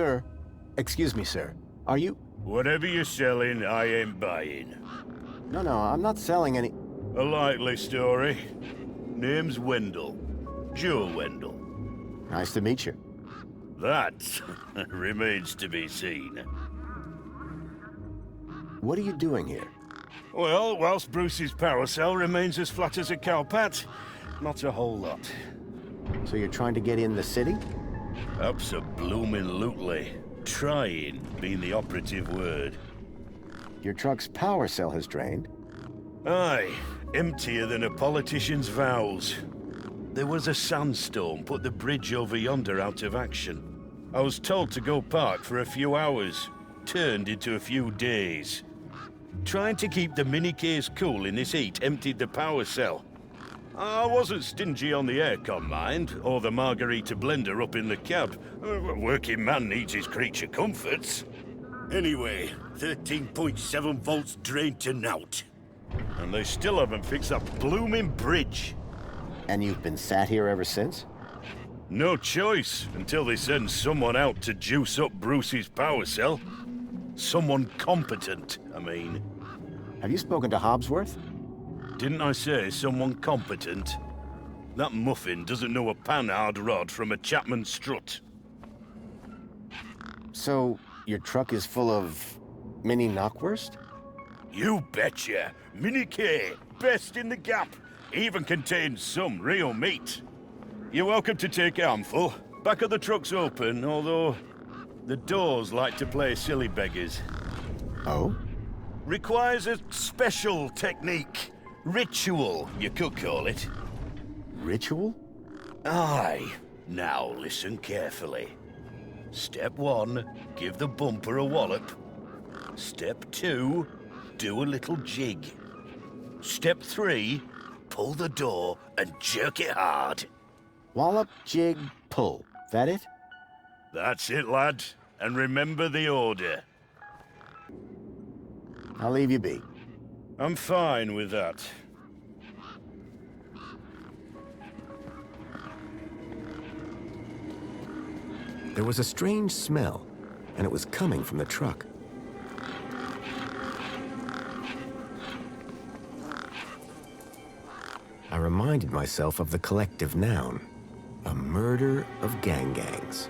Sir, excuse me, sir. Are you... Whatever you're selling, I ain't buying. No, I'm not selling any... A likely story. Name's Wendell. Joe Wendell. Nice to meet you. That remains to be seen. What are you doing here? Well, whilst Bruce's power cell remains as flat as a cowpat, not a whole lot. So you're trying to get in the city? Abso-bloomin'-lutely. Trying being the operative word. Your truck's power cell has drained. Aye, emptier than a politician's vows. There was a sandstorm put the bridge over yonder out of action. I was told to go park for a few hours. Turned into a few days. Trying to keep the mini-case cool in this heat emptied the power cell. I wasn't stingy on the aircon, mind, or the margarita blender up in the cab. A working man needs his creature comforts. Anyway, 13.7 volts drained to naught. And they still haven't fixed that blooming bridge. And you've been sat here ever since? No choice, until they send someone out to juice up Bruce's power cell. Someone competent, I mean. Have you spoken to Hobbsworth? Didn't I say someone competent? That muffin doesn't know a panhard rod from a Chapman strut. So, your truck is full of... mini knockwurst? You betcha! Mini K, best in the gap. Even contains some real meat. You're welcome to take a handful. Back of the truck's open, although the doors like to play silly beggars. Oh? Requires a special technique. Ritual, you could call it. Ritual? Aye. Now listen carefully. Step 1, give the bumper a wallop. Step 2, do a little jig. Step 3, pull the door and jerk it hard. Wallop, jig, pull. That it? That's it, lad. And remember the order. I'll leave you be. I'm fine with that. There was a strange smell, and it was coming from the truck. I reminded myself of the collective noun, a murder of gangs.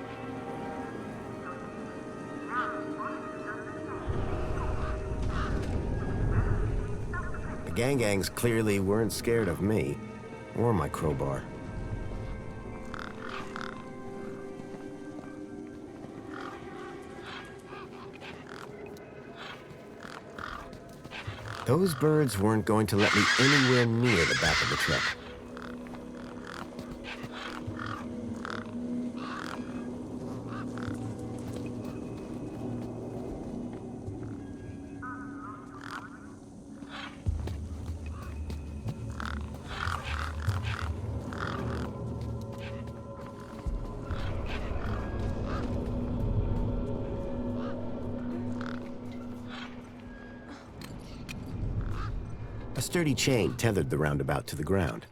The gangs clearly weren't scared of me, or my crowbar. Those birds weren't going to let me anywhere near the back of the truck. A sturdy chain tethered the roundabout to the ground.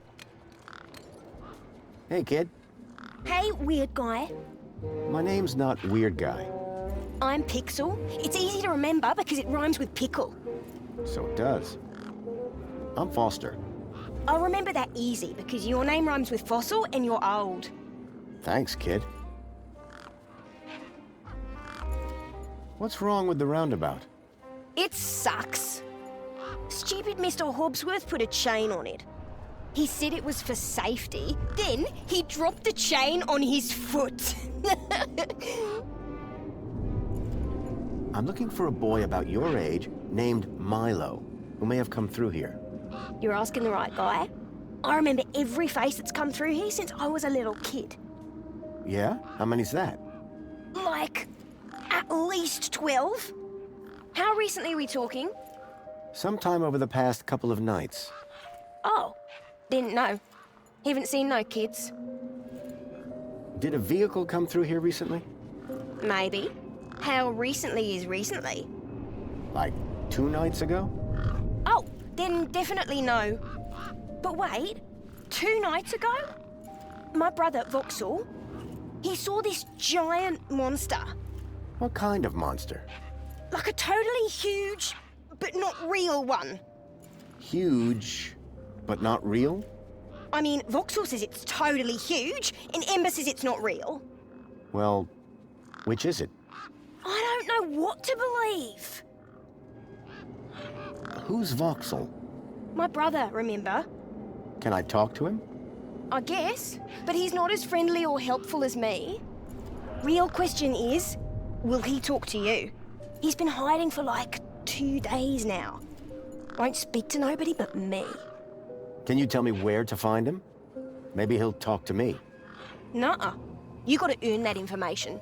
Hey, kid. Hey, weird guy. My name's not Weird Guy. I'm Pixel. It's easy to remember because it rhymes with pickle. So it does. I'm Foster. I'll remember that easy because your name rhymes with fossil and you're old. Thanks, kid. What's wrong with the roundabout? It sucks. Stupid Mr. Hobbsworth put a chain on it. He said it was for safety, then he dropped the chain on his foot. I'm looking for a boy about your age named Milo, who may have come through here. You're asking the right guy. I remember every face that's come through here since I was a little kid. Yeah? How many's that? Like, at least 12. How recently are we talking? Sometime over the past couple of nights. Oh, didn't know. Haven't seen no kids. Did a vehicle come through here recently? Maybe. How recently is recently? Like 2 nights ago? Oh, then definitely no. But wait, 2 nights ago? My brother, Vauxhall, he saw this giant monster. What kind of monster? Like a totally huge, but not real one. Huge, but not real? I mean, Vauxhall says it's totally huge, and Ember says it's not real. Well, which is it? I don't know what to believe. Who's Vauxhall? My brother, remember? Can I talk to him? I guess, but he's not as friendly or helpful as me. Real question is, will he talk to you? He's been hiding for like 2 days now. Won't speak to nobody but me. Can you tell me where to find him? Maybe he'll talk to me. Nuh-uh. You gotta earn that information.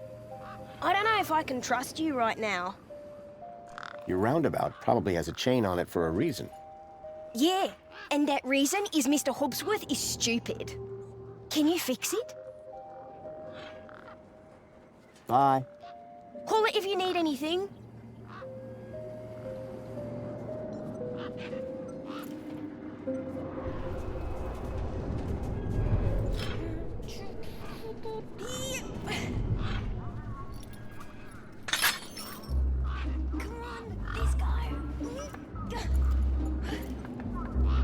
I don't know if I can trust you right now. Your roundabout probably has a chain on it for a reason. Yeah, and that reason is Mr. Hobbsworth is stupid. Can you fix it? Bye. Call it if you need anything. Come on, let's go.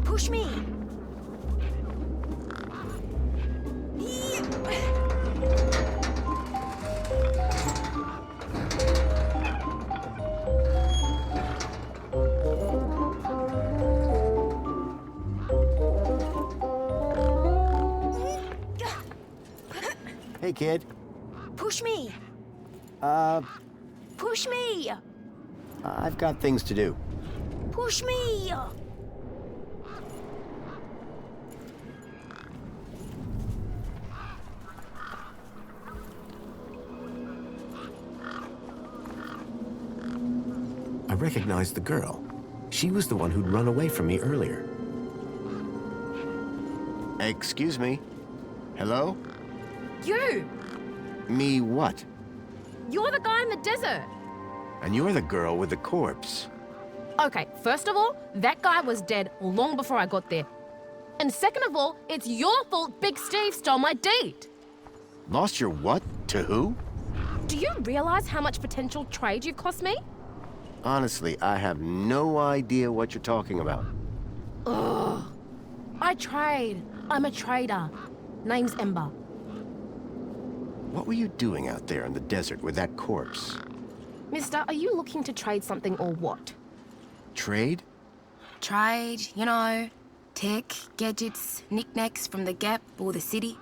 Push me. Hey, kid. Push me. Push me. I've got things to do. Push me. I recognized the girl. She was the one who'd run away from me earlier. Excuse me. Hello? You! Me what? You're the guy in the desert! And you're the girl with the corpse. Okay, first of all, that guy was dead long before I got there. And second of all, it's your fault Big Steve stole my deed! Lost your what? To who? Do you realize how much potential trade you've cost me? Honestly, I have no idea what you're talking about. Ugh. I trade. I'm a trader. Name's Ember. What were you doing out there in the desert with that corpse? Mister, are you looking to trade something or what? Trade? Trade, you know, tech, gadgets, knickknacks from the Gap or the city.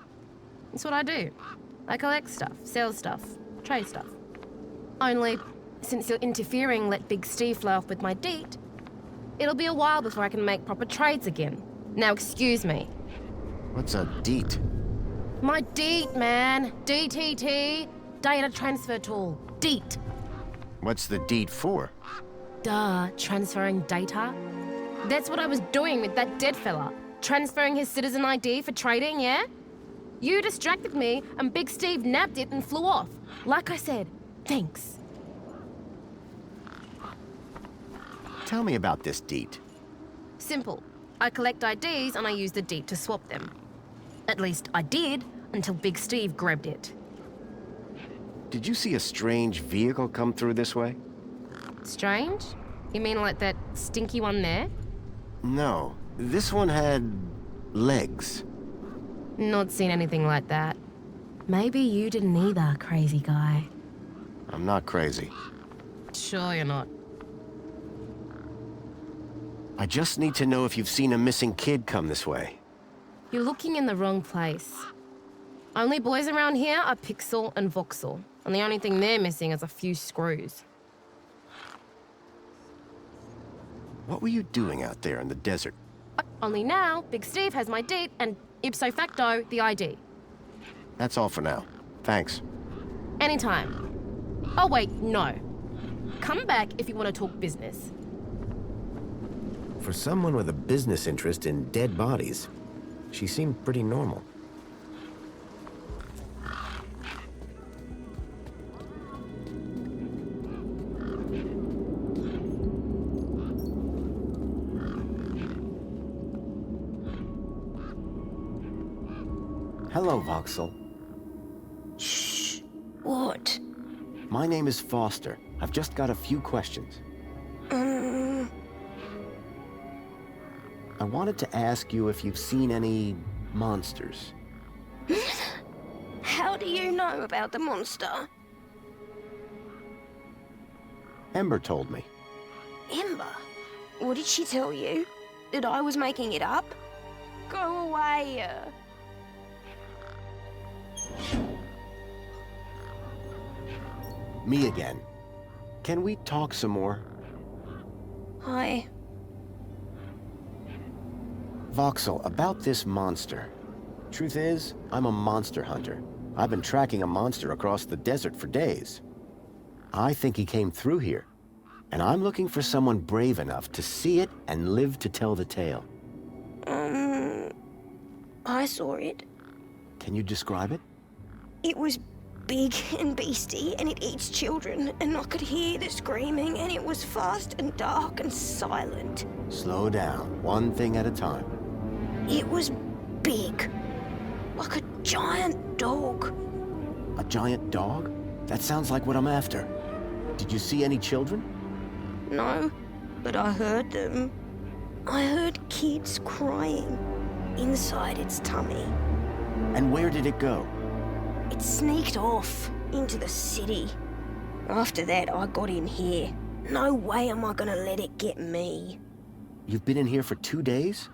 That's what I do. I collect stuff, sell stuff, trade stuff. Only, since you're interfering, let Big Steve fly off with my deed, it'll be a while before I can make proper trades again. Now excuse me. What's a deet? My DEET, man. DTT. Data transfer tool. DEET. What's the deet for? Duh, transferring data. That's what I was doing with that dead fella. Transferring his citizen ID for trading, yeah? You distracted me and Big Steve nabbed it and flew off. Like I said, thanks. Tell me about this deet. Simple. I collect IDs and I use the DEET to swap them. At least I did, until Big Steve grabbed it. Did you see a strange vehicle come through this way? Strange? You mean like that stinky one there? No. This one had legs. Not seen anything like that. Maybe you didn't either, crazy guy. I'm not crazy. Sure you're not. I just need to know if you've seen a missing kid come this way. You're looking in the wrong place. Only boys around here are Pixel and Vauxhall, and the only thing they're missing is a few screws. What were you doing out there in the desert? Only now, Big Steve has my deed and ipso facto, the ID. That's all for now. Thanks. Anytime. Oh wait, no. Come back if you want to talk business. For someone with a business interest in dead bodies, she seemed pretty normal. Hello, Vauxhall. Shh. What? My name is Foster. I've just got a few questions. I wanted to ask you if you've seen any monsters. How do you know about the monster? Ember told me. Ember? What did she tell you? That I was making it up? Go away. Me again. Can we talk some more? Hi. Voxel, about this monster. Truth is, I'm a monster hunter. I've been tracking a monster across the desert for days. I think he came through here, and I'm looking for someone brave enough to see it and live to tell the tale. I saw it. Can you describe it? It was big and beastie, and it eats children, and I could hear the screaming, and it was fast and dark and silent. Slow down, one thing at a time. It was big, like a giant dog. A giant dog? That sounds like what I'm after. Did you see any children? No, but I heard them. I heard kids crying inside its tummy. And where did it go? It sneaked off into the city. After that, I got in here. No way am I gonna let it get me. You've been in here for 2 days?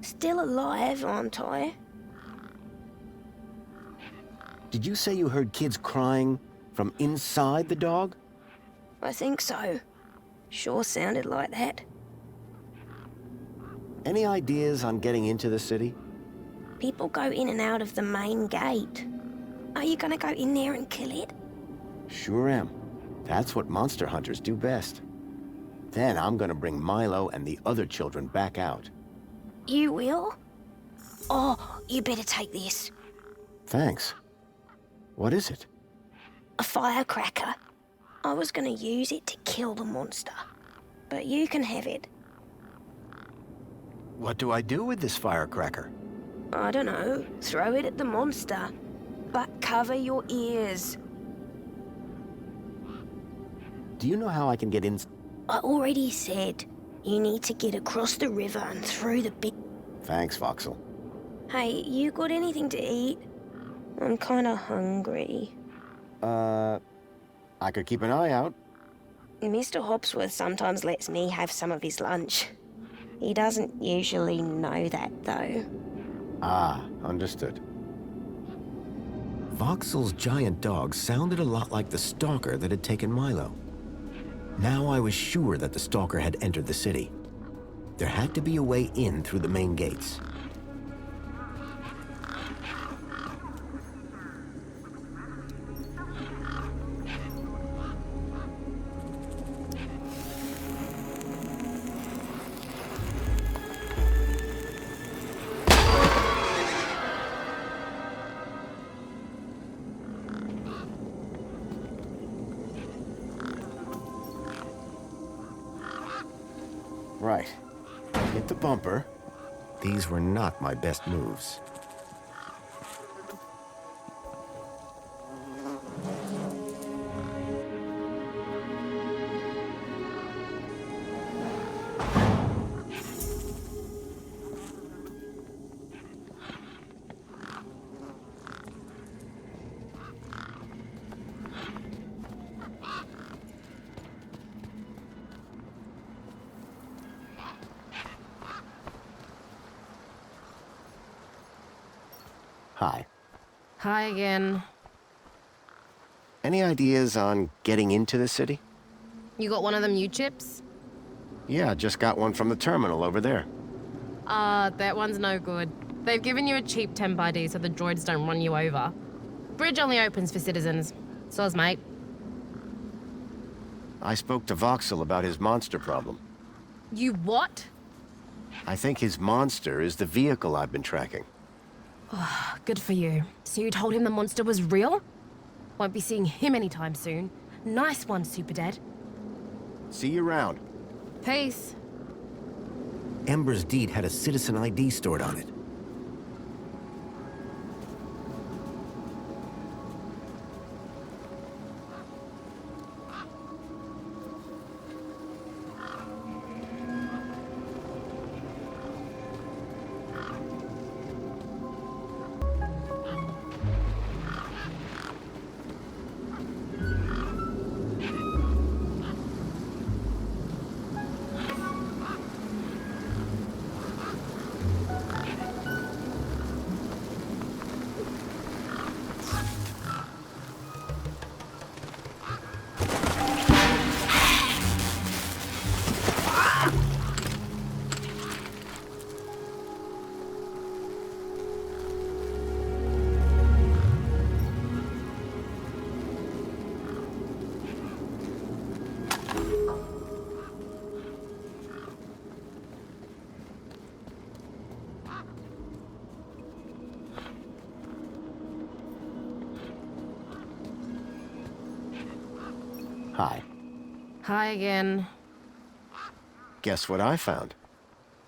Still alive, aren't I? Did you say you heard kids crying from inside the dog? I think so. Sure sounded like that. Any ideas on getting into the city? People go in and out of the main gate. Are you gonna go in there and kill it? Sure am. That's what monster hunters do best. Then I'm gonna bring Milo and the other children back out. You will? Oh, you better take this. Thanks. What is it? A firecracker. I was gonna use it to kill the monster, but you can have it. What do I do with this firecracker? I don't know. Throw it at the monster, but cover your ears. Do you know how I can get in? I already said you need to get across the river and through the big... Thanks, Voxel. Hey, you got anything to eat? I'm kinda hungry. I could keep an eye out. Mr. Hobbsworth sometimes lets me have some of his lunch. He doesn't usually know that, though. Ah, understood. Voxel's giant dog sounded a lot like the stalker that had taken Milo. Now I was sure that the stalker had entered the city. There had to be a way in through the main gates. Right. Hit the bumper. These were not my best moves. Hi. Hi again. Any ideas on getting into the city? You got one of them new chips? Yeah, just got one from the terminal over there. That one's no good. They've given you a cheap temp ID so the droids don't run you over. Bridge only opens for citizens. Soz, mate. I spoke to Voxel about his monster problem. You what? I think his monster is the vehicle I've been tracking. Good for you. So you told him the monster was real? Won't be seeing him anytime soon. Nice one, Super Dad. See you around. Peace. Ember's deed had a citizen ID stored on it. Hi again. Guess what I found?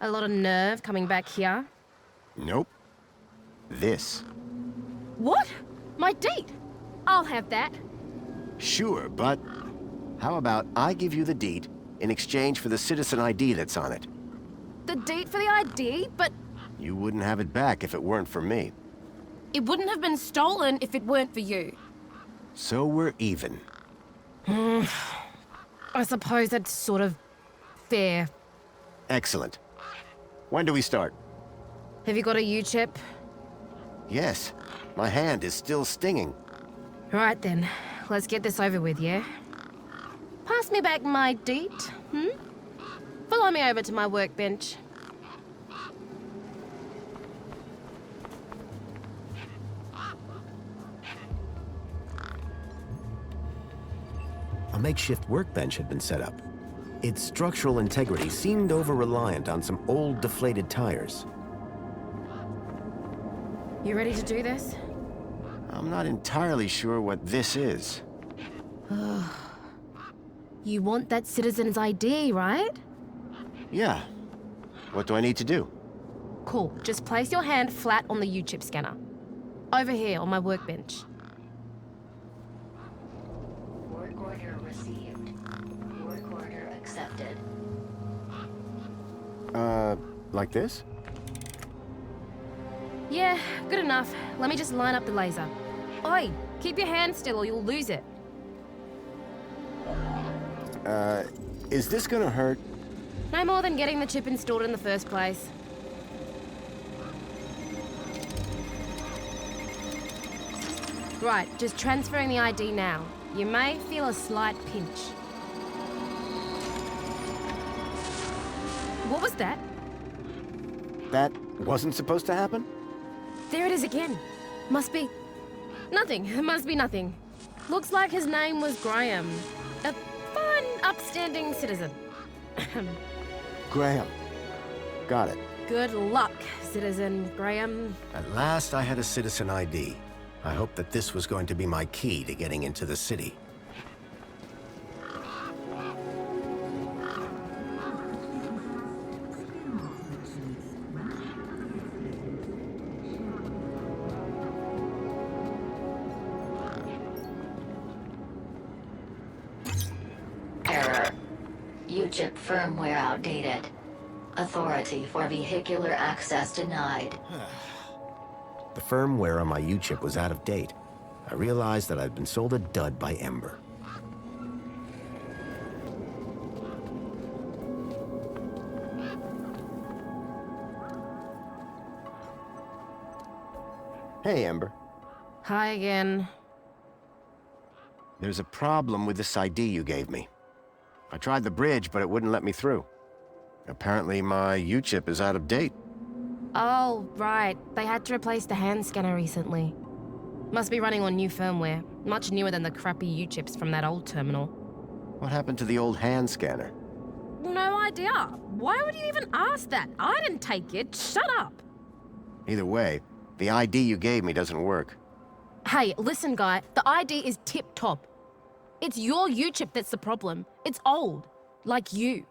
A lot of nerve coming back here. Nope. This. What? My deed? I'll have that. Sure, but how about I give you the deed in exchange for the citizen ID that's on it? The deed for the ID, but You wouldn't have it back if it weren't for me. It wouldn't have been stolen if it weren't for you. So we're even. I suppose that's sort of fair. Excellent. When do we start? Have you got a U-chip? Yes. My hand is still stinging. Right then, let's get this over with, yeah? Pass me back my deed, Follow me over to my workbench. A makeshift workbench had been set up. Its structural integrity seemed over-reliant on some old deflated tires. You ready to do this? I'm not entirely sure what this is. You want that citizen's ID, right? Yeah. What do I need to do? Cool. Just place your hand flat on the U-chip scanner. Over here on my workbench. Work order received. Work order accepted. Like this? Yeah, good enough. Let me just line up the laser. Oi, keep your hand still or you'll lose it. Is this gonna hurt? No more than getting the chip installed in the first place. Right, just transferring the ID now. You may feel a slight pinch. What was that? That wasn't supposed to happen? There it is again. Must be... nothing. It must be nothing. Looks like his name was Graham. A fine, upstanding citizen. Graham. Got it. Good luck, Citizen Graham. At last I had a citizen ID. I hoped that this was going to be my key to getting into the city. Error. U-chip firmware outdated. Authority for vehicular access denied. The firmware on my U-chip was out of date. I realized that I'd been sold a dud by Ember. Hey, Ember. Hi again. There's a problem with this ID you gave me. I tried the bridge, but it wouldn't let me through. Apparently, my U-chip is out of date. Oh, right. They had to replace the hand scanner recently. Must be running on new firmware. Much newer than the crappy U-chips from that old terminal. What happened to the old hand scanner? No idea. Why would you even ask that? I didn't take it. Shut up. Either way, the ID you gave me doesn't work. Hey, listen, guy. The ID is tip-top. It's your U-chip that's the problem. It's old. Like you.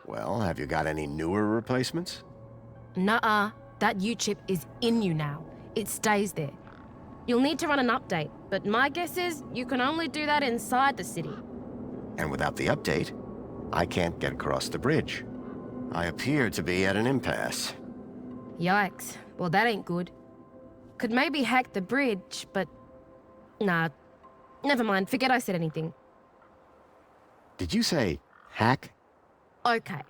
Well, have you got any newer replacements? Nuh-uh. That U-chip is in you now. It stays there. You'll need to run an update, but my guess is you can only do that inside the city. And without the update, I can't get across the bridge. I appear to be at an impasse. Yikes. Well, that ain't good. Could maybe hack the bridge, but... Nah. Never mind. Forget I said anything. Did you say hack? Okay.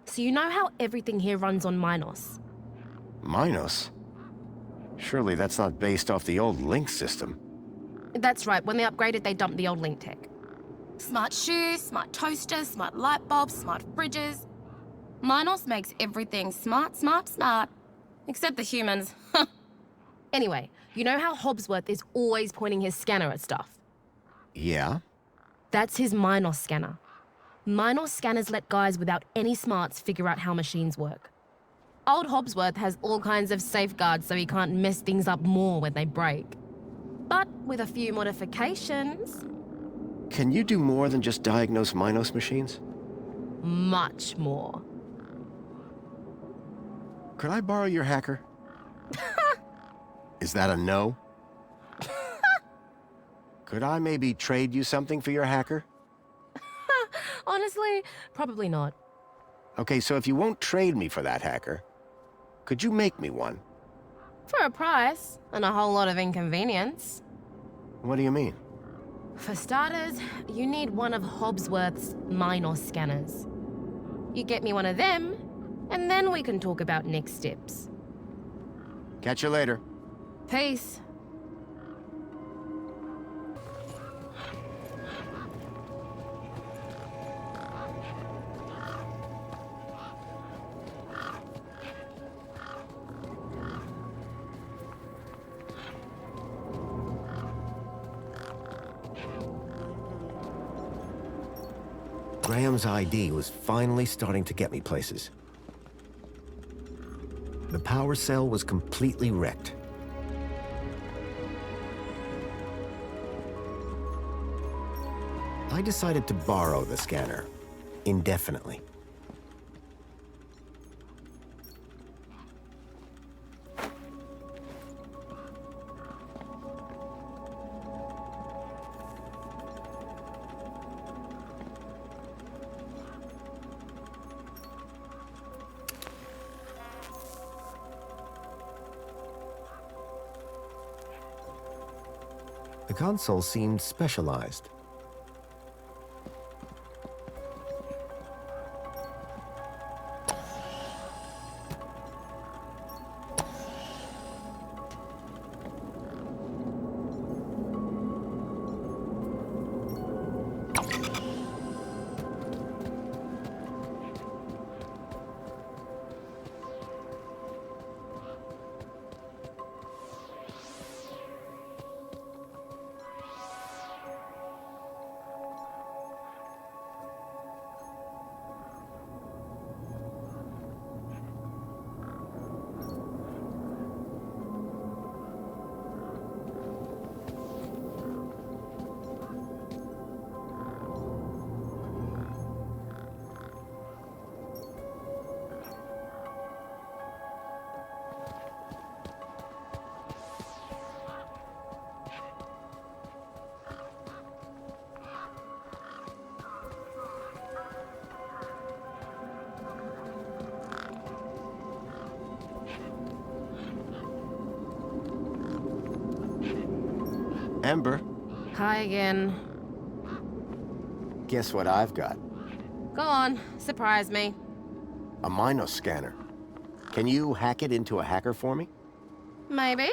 So you know how everything here runs on Minos? Minos? Surely that's not based off the old Link system. That's right. When they upgraded, they dumped the old Link tech. Smart shoes, smart toasters, smart light bulbs, smart fridges. Minos makes everything smart, smart, smart. Except the humans. Anyway, you know how Hobbsworth is always pointing his scanner at stuff? Yeah? That's his Minos scanner. Minos scanners let guys without any smarts figure out how machines work. Old Hobbsworth has all kinds of safeguards so he can't mess things up more when they break. But with a few modifications... Can you do more than just diagnose Minos machines? Much more. Could I borrow your hacker? Is that a no? Could I maybe trade you something for your hacker? Honestly, probably not. Okay, so if you won't trade me for that hacker, could you make me one? For a price, and a whole lot of inconvenience. What do you mean? For starters, you need one of Hobbsworths' Minos scanners. You get me one of them, and then we can talk about next steps. Catch you later. Peace. Graham's ID was finally starting to get me places. The power cell was completely wrecked. I decided to borrow the scanner, indefinitely. The console seemed specialized. Ember, Hi again. guess what I've got? Go on, surprise me. A Minos scanner. Can you hack it into a hacker for me? Maybe.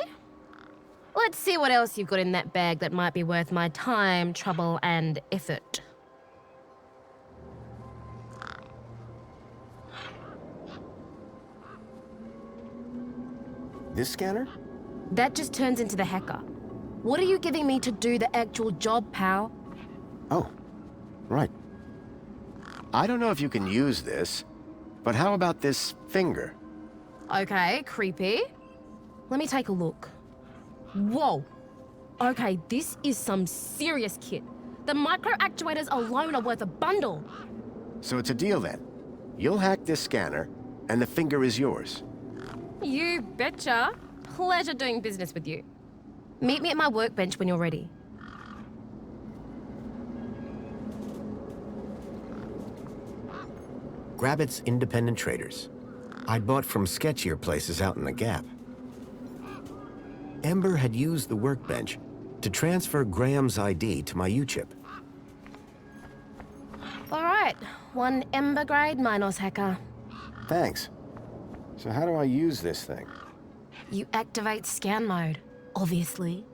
Let's see what else you've got in that bag that might be worth my time, trouble, and effort. This scanner? That just turns into the hacker. What are you giving me to do the actual job, pal? Oh, right. I don't know if you can use this, but how about this finger? Okay, creepy. Let me take a look. Whoa. Okay, this is some serious kit. The micro actuators alone are worth a bundle. So it's a deal then. You'll hack this scanner, and the finger is yours. You betcha. Pleasure doing business with you. Meet me at my workbench when you're ready. Grabbit's independent traders. I'd bought from sketchier places out in the Gap. Ember had used the workbench to transfer Graham's ID to my U-chip. All right, one Ember grade Minos hacker. Thanks. So how do I use this thing? You activate scan mode, obviously.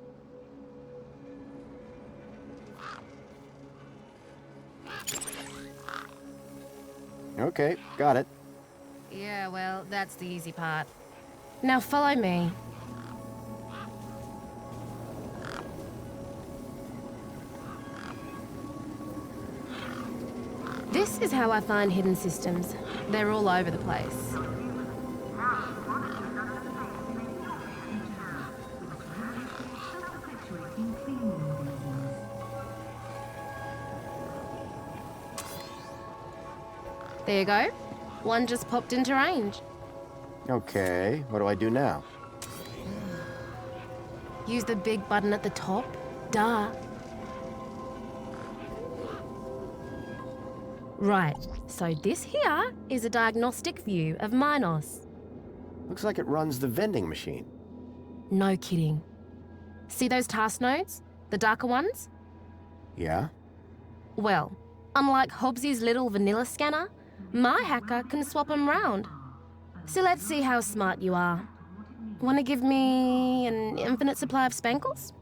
Okay, got it. Yeah, well, that's the easy part. Now follow me. This is how I find hidden systems. They're all over the place. There you go. One just popped into range. Okay, what do I do now? Use the big button at the top. Duh. Right, so this here is a diagnostic view of Minos. Looks like it runs the vending machine. No kidding. See those task nodes? The darker ones? Yeah? Well, unlike Hobbsy's little vanilla scanner, my hacker can swap them round. So let's see how smart you are. Want to give me an infinite supply of spankles?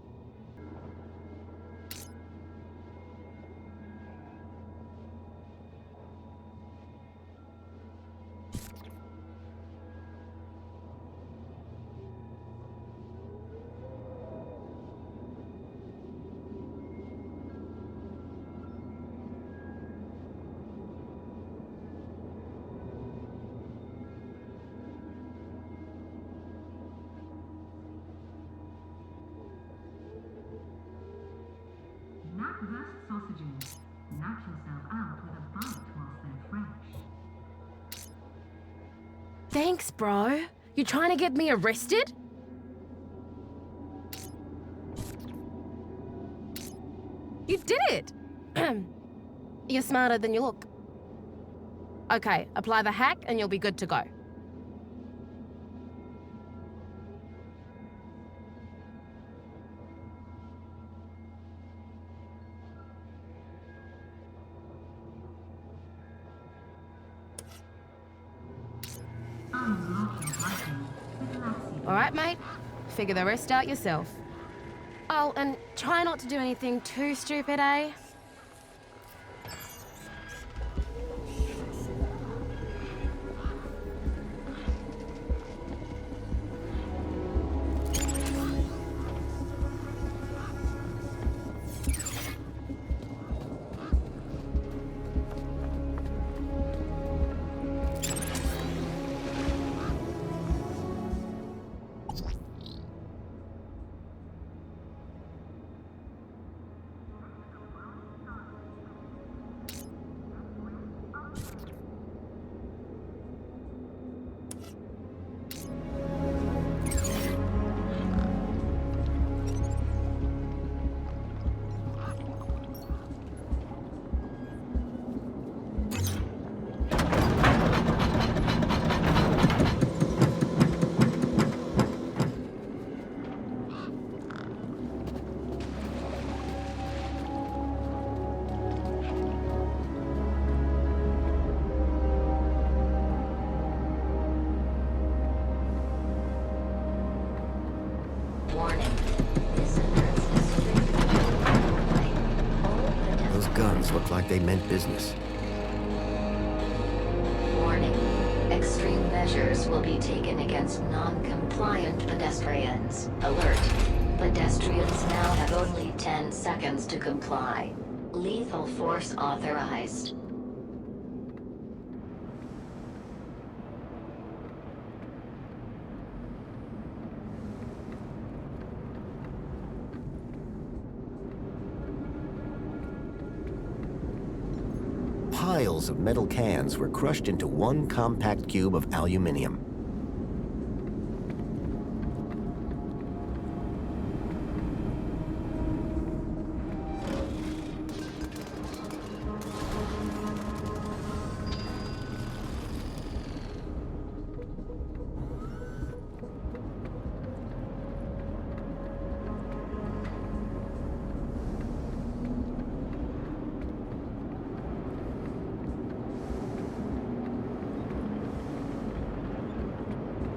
Knack roast sausages. Knock yourself out with a bite whilst they're fresh. Thanks, bro. You trying to get me arrested? You did it! You're smarter than you look. Okay, apply the hack and you'll be good to go. Unlock your lightning with Lassie. All right, mate? Figure the rest out yourself. Oh, and try not to do anything too stupid, eh? Warning. This alerts the strict. Those guns look like they meant business. Warning. Extreme measures will be taken against non-compliant pedestrians. Alert. Pedestrians now have only 10 seconds to comply. Lethal force authorized. Piles of metal cans were crushed into one compact cube of aluminium.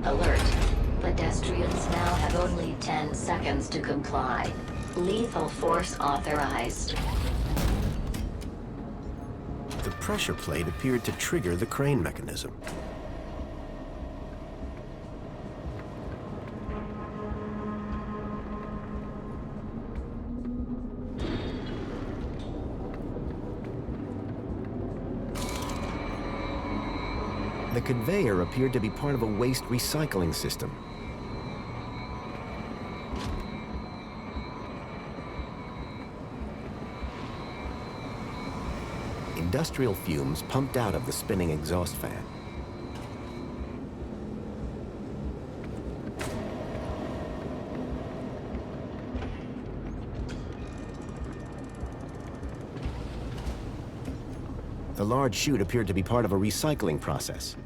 Alert. Pedestrians now have only 10 seconds to comply. Lethal force authorized. The pressure plate appeared to trigger the crane mechanism. The conveyor appeared to be part of a waste recycling system. industrial fumes pumped out of the spinning exhaust fan. The large chute appeared to be part of a recycling process.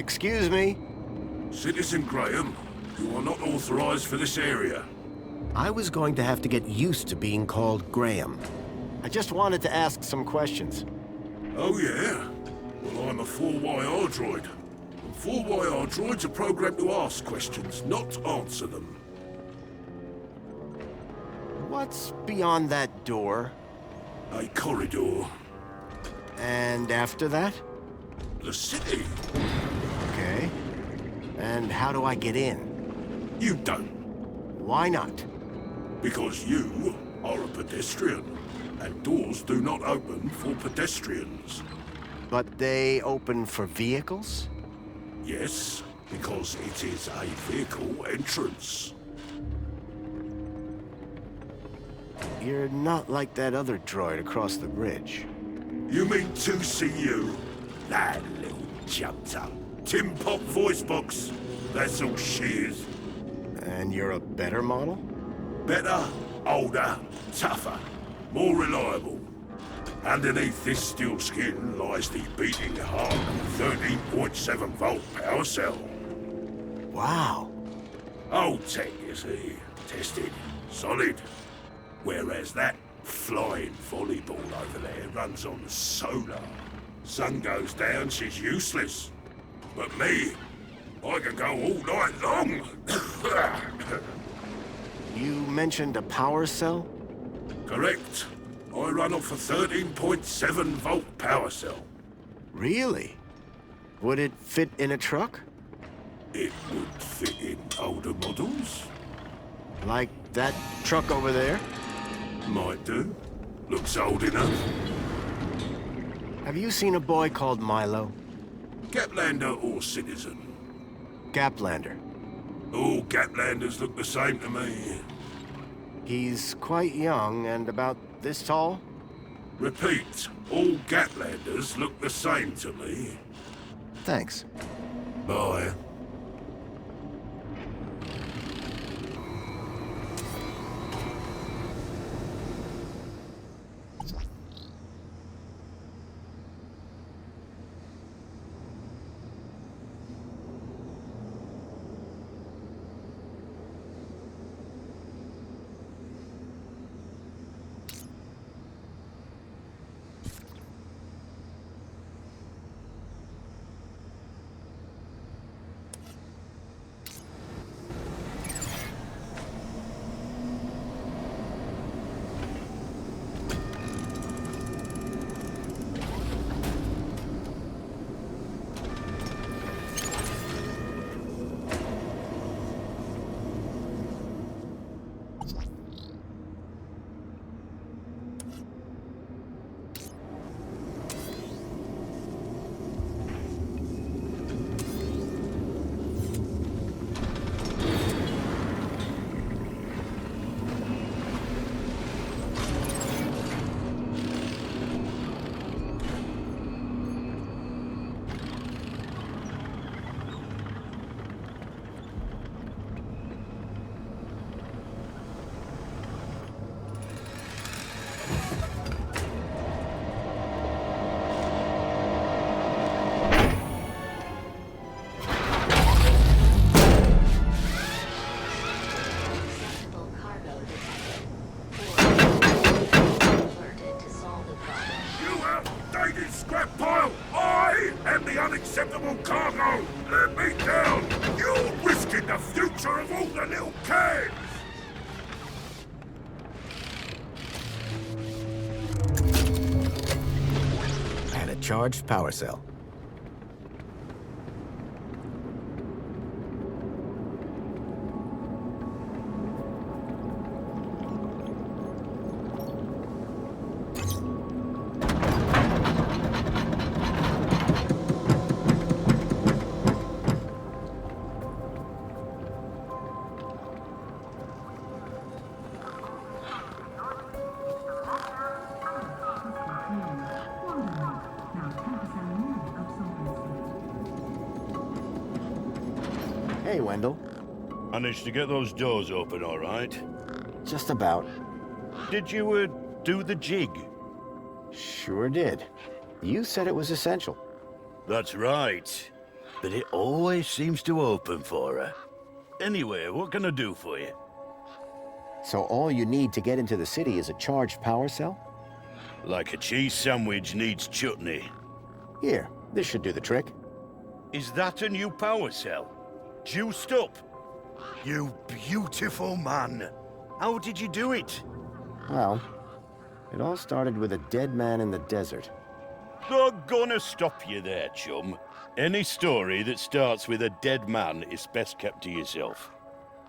Excuse me? Citizen Graham, you are not authorized for this area. I was going to have to get used to being called Graham. I just wanted to ask some questions. Oh yeah? Well, I'm a 4YR droid. And 4YR droids are programmed to ask questions, not answer them. What's beyond that door? A corridor. And after that? The city. Okay. And how do I get in? You don't. Why not? Because you are a pedestrian. And doors do not open for pedestrians. But they open for vehicles? Yes, because it is a vehicle entrance. You're not like that other droid across the bridge. You mean 2CU? That little jumped up. Tin Pop voice box. That's all she is. And you're a better model? Better, older, tougher, more reliable. Underneath this steel skin lies the beating heart of a 13.7 volt power cell. Wow. Old tech, you see. Tested. Solid. Whereas that flying volleyball over there runs on solar. Sun goes down, she's useless. But me, I can go all night long. You mentioned a power cell? Correct. I run off a 13.7 volt power cell. Really? Would it fit in a truck? It would fit in older models. Like that truck over there? Might do. Looks old enough. Have you seen a boy called Milo? Gaplander or citizen? Gaplander. All Gaplanders look the same to me. He's quite young and about this tall? Repeat, all Gaplanders look the same to me. Thanks. Bye. unacceptable cargo! Let me down! You're risking the future of all the little cans! And a charged power cell. Hey, Wendell. Managed to get those doors open all right? Just about. Did you, do the jig? Sure did. You said it was essential. That's right. But it always seems to open for her. Anyway, what can I do for you? So all you need to get into the city is a charged power cell? Like a cheese sandwich needs chutney. Here, this should do the trick. Is that a new power cell? Juiced up? You beautiful man. How did you do it? Well, it all started with a dead man in the desert. I'm gonna stop you there, chum. Any story that starts with a dead man is best kept to yourself.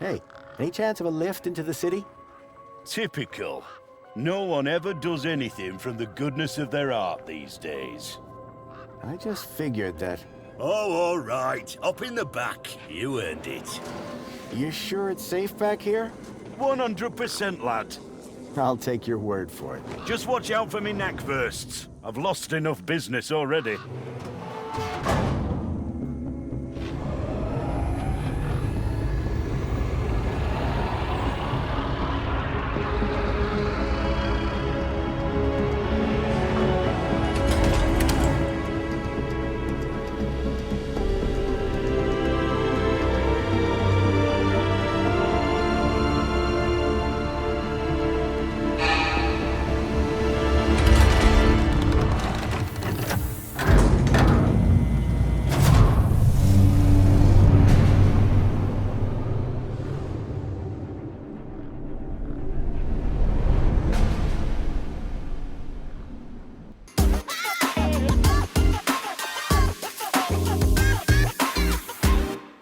Hey, any chance of a lift into the city? Typical. No one ever does anything from the goodness of their heart these days. I just figured that... Oh, all right. Up in the back. You earned it. You sure it's safe back here? 100%, lad. I'll take your word for it. Just watch out for me neck bursts. I've lost enough business already.